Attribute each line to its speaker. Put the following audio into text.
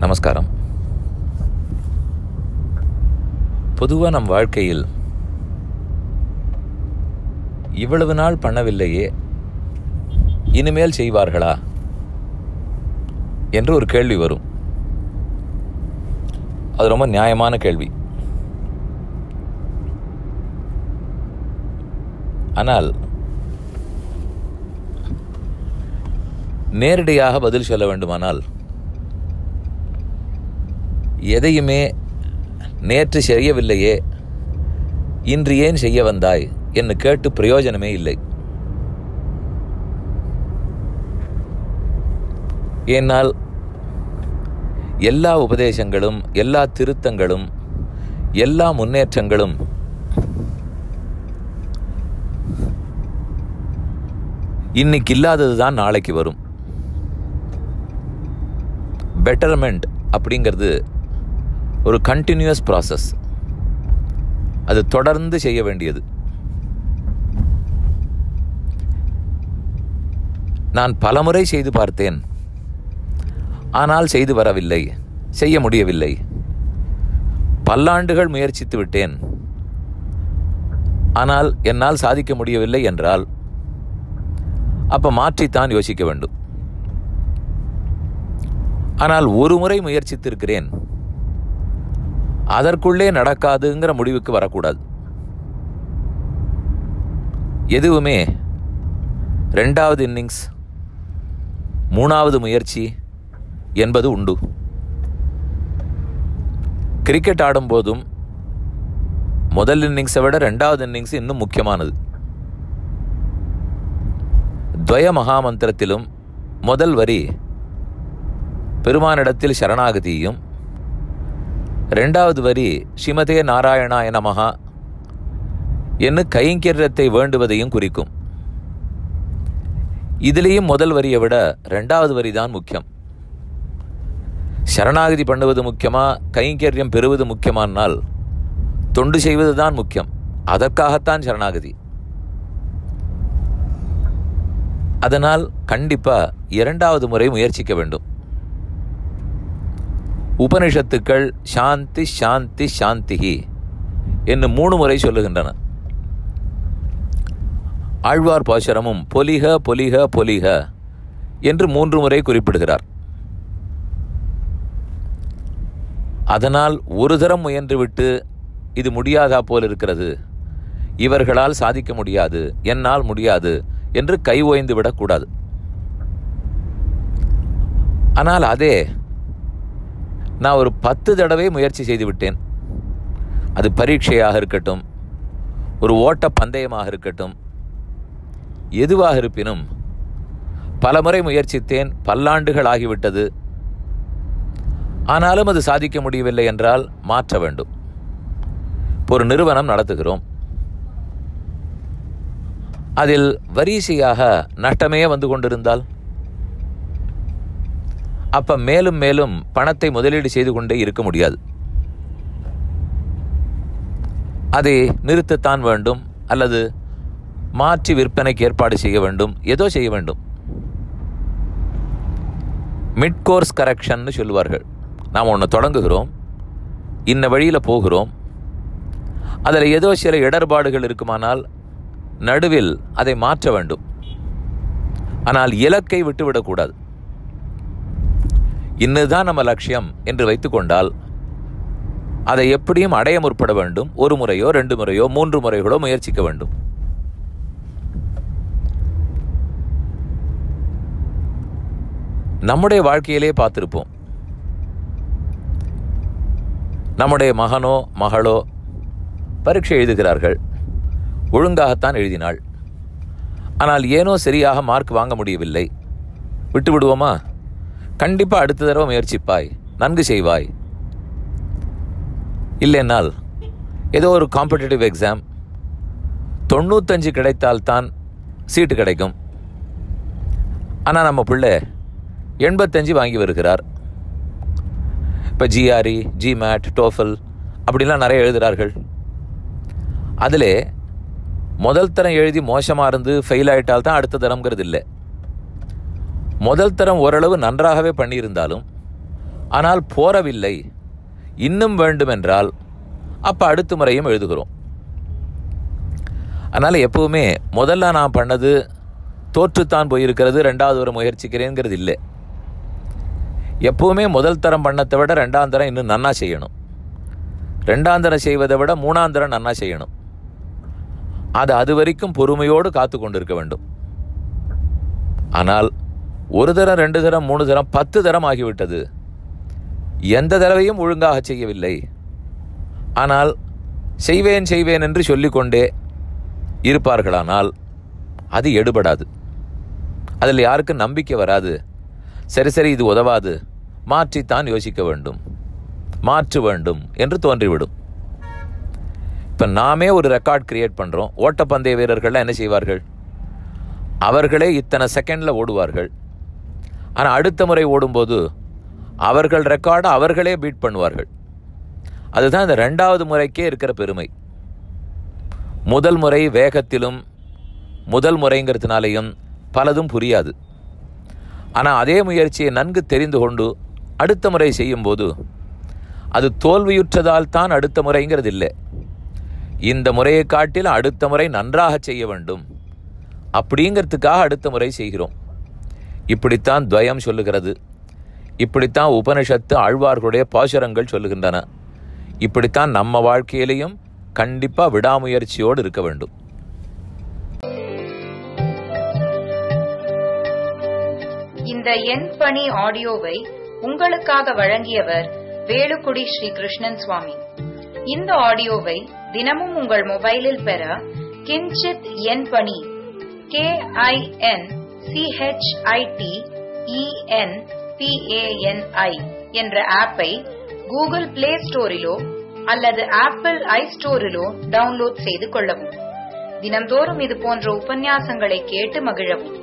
Speaker 1: நமஸ்காரம். பொதுவாக நம் வாழ்க்கையில் இவ்வளவு நாள் பண்ணவில்லையே, இனிமேல் செய்வார்களா என்று ஒரு கேள்வி வரும். அது ரொம்ப நியாயமான கேள்வி. ஆனால் நேரடியாக பதில் சொல்ல வேண்டுமானால், எதையுமே நேற்று செய்யவில்லையே, இன்று ஏன் செய்ய வந்தாய் என்று கேட்டு பிரயோஜனமே இல்லை. ஏனால் எல்லா உபதேசங்களும், எல்லா திருத்தங்களும், எல்லா முன்னேற்றங்களும் இன்னைக்கு இல்லாதது தான் நாளைக்கு வரும். பெட்டர்மெண்ட் அப்படிங்கிறது ஒரு கண்டினியூஸ் ப்ராசஸ். அது தொடர்ந்து செய்ய வேண்டியது. நான் பலமுறை செய்து பார்த்தேன், ஆனால் செய்து வரவில்லை, செய்ய முடியவில்லை. பல்லாண்டுகள் முயற்சித்து விட்டேன், ஆனால் என்னால் சாதிக்க முடியவில்லை என்றால் அப்போ மாற்றித்தான் யோசிக்க வேண்டும். ஆனால் ஒரு முறை முயற்சித்திருக்கிறேன், அதற்குள்ளே நடக்காதுங்கிற முடிவுக்கு வரக்கூடாது. எதுவுமே ரெண்டாவது இன்னிங்ஸ், மூணாவது முயற்சி என்பது உண்டு. கிரிக்கெட் ஆடும்போதும் முதல் இன்னிங்ஸை விட ரெண்டாவது இன்னிங்ஸ் இன்னும் முக்கியமானது. துவய மகாமந்திரத்திலும் முதல் வரி பெருமானிடத்தில் சரணாகதியும், ரெண்டாவது வரி ஸ்ரீமதே நாராயணாய நமஹா என்று கைங்கரியத்தை வேண்டுவதையும் குறிக்கும். இதிலேயும் முதல் வரியை விட ரெண்டாவது வரி தான் முக்கியம். சரணாகதி பண்ணுவது முக்கியமா, கைங்கரியம் பெறுவது முக்கியமானால் தொண்டு செய்வது தான் முக்கியம். அதற்காகத்தான் சரணாகதி. அதனால் கண்டிப்பாக இரண்டாவது முறை முயற்சிக்க வேண்டும். உபனிஷத்துக்கள் சாந்தி சாந்தி சாந்திஹி என்று 3 முறை சொல்லுகின்றன. ஆழ்வார் பாசுரமும் பொலிக பொலிக பொலிக என்று 3 முறை குறிப்பிடுகிறார். அதனால் ஒரு தரம் முயன்றுவிட்டு இது முடியாதா போல் இருக்கிறது, இவர்களால் சாதிக்க முடியாது, என்னால் முடியாது என்று கை ஓய்ந்து விடக்கூடாது. ஆனால் அதே நான் ஒரு 10 தடவை முயற்சி செய்து விட்டேன், அது பரீட்சையாக இருக்கட்டும், ஒரு ஓட்ட பந்தயமாக இருக்கட்டும், எதுவாக இருப்பினும் பல முறை முயற்சித்தேன், பல்லாண்டுகள் ஆகிவிட்டது, ஆனாலும் அது சாதிக்க முடியவில்லை என்றால் மாற்ற வேண்டும். ஒரு நிறுவனம் நடத்துகிறோம், அதில் வரிசையாக நஷ்டமே வந்து கொண்டிருந்தால் அப்ப மேலும் மேலும் பணத்தை முதலீடு செய்து கொண்டே இருக்க முடியாது. அதை நிறுத்தத்தான் வேண்டும், அல்லது மாற்றி விற்பனைக்கு ஏற்பாடு செய்ய வேண்டும், ஏதோ செய்ய வேண்டும். மிட் கோர்ஸ் கரெக்ஷன் சொல்லுவார்கள். நாம் ஒன்று தொடங்குகிறோம், இன்ன வழியில் போகிறோம், அதில் ஏதோ சில இடர்பாடுகள் இருக்குமானால் நடுவில் அதை மாற்ற வேண்டும். ஆனால் இலக்கை விட்டுவிடக்கூடாது. இன்னுதான் நம்ம லட்சியம் என்று வைத்துக்கொண்டால் அதை எப்படியும் அடைய முற்பட வேண்டும். 1 முறையோ 2 முறையோ 3 முறைகளோ முயற்சிக்க வேண்டும். நம்முடைய வாழ்க்கையிலே பார்த்திருப்போம். நம்முடைய மகனோ மகளோ பரீட்சை எழுதுகிறார்கள், ஒழுங்காகத்தான் எழுதினாள், ஆனால் ஏனோ சரியாக மார்க் வாங்க முடியவில்லை. விட்டு விடுவோமா? கண்டிப்பாக அடுத்த தடவை முயற்சிப்பாய், நன்கு செய்வாய். இல்லைன்னால் ஏதோ ஒரு காம்படிட்டிவ் எக்ஸாம் 95 கிடைத்தால்தான் சீட்டு கிடைக்கும். ஆனால் நம்ம பிள்ளை 85 வாங்கி வருகிறார். இப்போ ஜிஆர்இ, ஜிமேட், டோஃபல் அப்படிலாம் நிறைய எழுதுகிறார்கள். அதில் முதல் தரம் எழுதி மோசமாக இருந்து ஃபெயில் ஆகிட்டால் தான் அடுத்த தரம்ங்கிறது இல்லை. முதல் தரம் ஓரளவு நன்றாகவே பண்ணியிருந்தாலும் ஆனால் போரவில்லை, இன்னும் வேண்டுமென்றால் அப்போ அடுத்த முறையும் எழுதுகிறோம். அதனால் எப்பவுமே முதல்ல நான் பண்ணது தோற்றுத்தான் போயிருக்கிறது, ரெண்டாவது ஒரு முயற்சிக்கிறேங்கிறது இல்லை. எப்பவுமே முதல் தரம் பண்ணத்தை விட ரெண்டாம் தரம் இன்னும் நன்னா செய்யணும், ரெண்டாம் தரம் செய்வதை விட மூணாம் தரம் நன்னா செய்யணும். அது வரைக்கும் பொறுமையோடு காத்து கொண்டிருக்க வேண்டும். ஆனால் ஒரு தரம், 2 தரம், 3 தரம், 10 தரம் ஆகிவிட்டது, எந்த தடவையும் ஒழுங்காக செய்யவில்லை, ஆனால் செய்வேன் செய்வேன் என்று சொல்லிக்கொண்டே இருப்பார்களானால் அது எடுபடாது. அதில் யாருக்கும் நம்பிக்கை வராது. சரி இது உதவாது, மாற்றித்தான் யோசிக்க வேண்டும், மாற்ற வேண்டும் என்று தோன்றிவிடும். இப்போ நாமே ஒரு ரெக்கார்ட் கிரியேட் பண்ணுறோம். ஓட்டப்பந்தய வீரர்கள்லாம் என்ன செய்வார்கள்? அவர்களே இத்தனை செகண்டில் ஓடுவார்கள். ஆனால் அடுத்த முறை ஓடும்போது அவர்கள் ரெக்கார்டை அவர்களே பீட் பண்ணுவார்கள். அதுதான் இந்த 2வது முறைக்கே இருக்கிற பெருமை. முதல் முறை வேகத்திலும் முதல் முறைங்கிறதுனாலையும் பலதும் புரியாது. ஆனால் அதே முயற்சியை நன்கு தெரிந்து கொண்டு அடுத்த முறை செய்யும்போது அது தோல்வியுற்றதால் தான் அடுத்த முறைங்கிறது இல்லை. இந்த முறையை காட்டில் அடுத்த முறை நன்றாக செய்ய வேண்டும் அப்படிங்கிறதுக்காக அடுத்த முறை செய்கிறோம். இப்படித்தான் துவயம் சொல்லுகிறது, இப்படித்தான் உபனிஷத்து ஆழ்வார்களுடைய பாசுரங்கள் சொல்லுகின்றன. இப்படித்தான் நம்ம வாழ்க்கையிலையும் கண்டிப்பா விடாமுயற்சியோடு இருக்க வேண்டும்.
Speaker 2: இந்த என் பணி ஆடியோவை உங்களுக்காக வழங்கியவர் வேலுக்குடி ஸ்ரீ கிருஷ்ணன் சுவாமி. இந்த ஆடியோவை தினமும் உங்கள் மொபைலில் பெற கிஞ்சித் என் பணி KINCHITENPANI என்ற ஆப்பை கூகுள் பிளே ஸ்டோரிலோ அல்லது ஆப்பிள் ஐஸ்டோரிலோ டவுன்லோட் செய்து கொள்ளவும். தினம்தோறும் இது போன்ற உபன்யாசங்களை கேட்டு மகிழவும்.